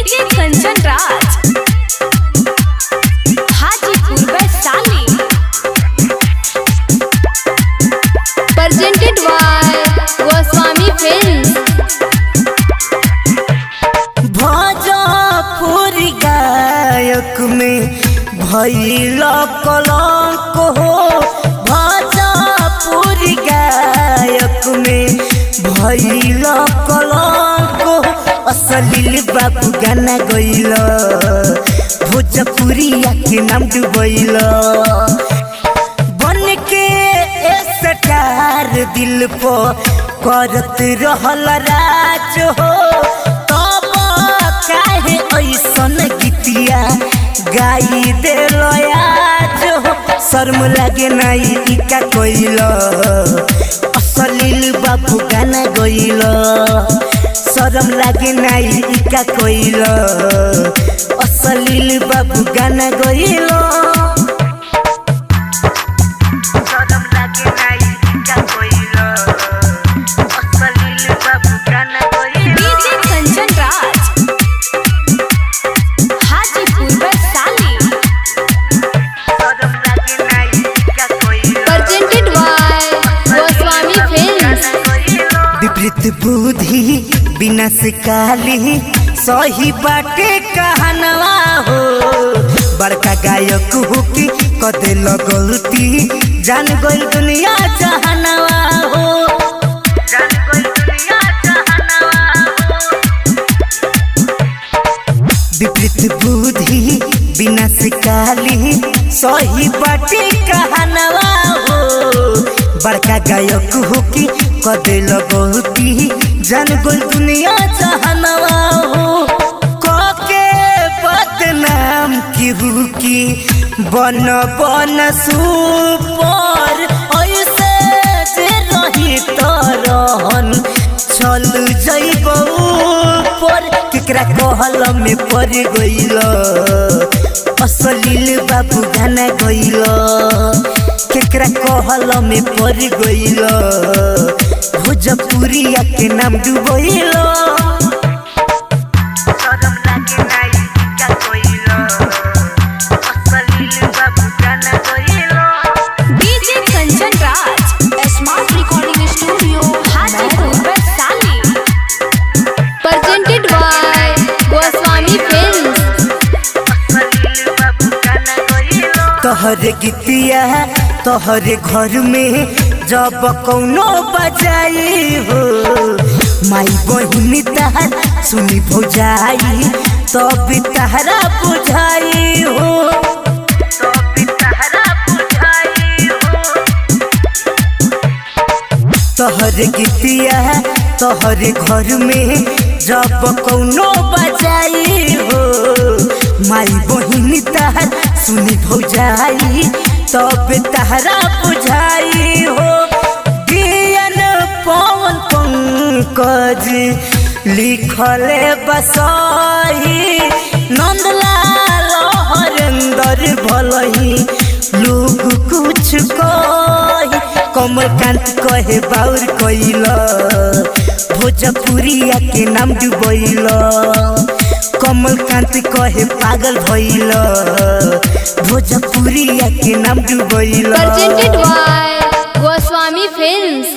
DJ Kanchan Raj Hajipur Vaishali presented by Goswami Films. Bhojpur गायक में भइल कलंक हो, भोजपुर गायक में भइल कलंक हो। असलील बाबू गाना गइल, भोजपुरिया के नाम डुबैल। बन के स्टार दिल पर करत रहल राज हो, तब काहे ऐसन गीतिया गाई देल आज हो। शर्म लागे नाई इका कोइल, असलील बाबू गाना गइल। शर्म लागे नाई इका कोइल, असलील बाबू गाना गइल। शर्म लागे नाई इका कोइल, असलील बाबू गाना गइल। डीजे कंचन राज हाजीपुर वैशाली शर्म लागे नाई इका कोइल, प्रेजेंटेड बाय गोस्वामी फिल्म्स। विपरीत बुद्धि विनाश काली सही बाटे कहनवा हो। बड़का गायक हो कि कदे गलती जान गई दुनिया जहानवा हो, जान गई दुनिया जहानवा हो। विपरीत बुद्धि विनाश काली सही बाटे कहनवा हो। बड़का गायक हो कि कदे गलती जान गई दुनिया जहानवा हो। के बदनाम केहू की बन बन सुपर, ऐसे जे रही तो रहन चल जइबो पर। केकरा कहल में पड़ गइल, असलील बाबू गाना गइल। केकरा कहल में पड़ गइल, भोजपुरिया के नाम डुबैल। शरम लागे नाई इका कोइल, असलील बाबू गाना गइल। DJ Kanchan Raj smart recording studio Hajipur Vaishali presented by Goswami films. असलील बाबू गाना गइल। तोहरे गीतिया तोहरे घर में जब कौनो बजाई हो, माई बहिनी तहर सुनी भौजाई तब तहरा बुझाई हो, तब तहरा बुझाई हो। तोहरे गीतिया तोहरे घर में जब कौनो बजाई हो, माई बहिनी तहर सुनी भौजाई तब तहरा बुझाई हो। दियन पवन पंकज लिखले बसही, नंदलाल हरेंदर भलही लोग कुछ कही। कमलकांत कहे बाउर कइल, भोजपुरिया के नाम डुबैल। कमलकांत कहे पागल भइल, भोजपुरिया के नाम डुबैल। Presented by Goswami films.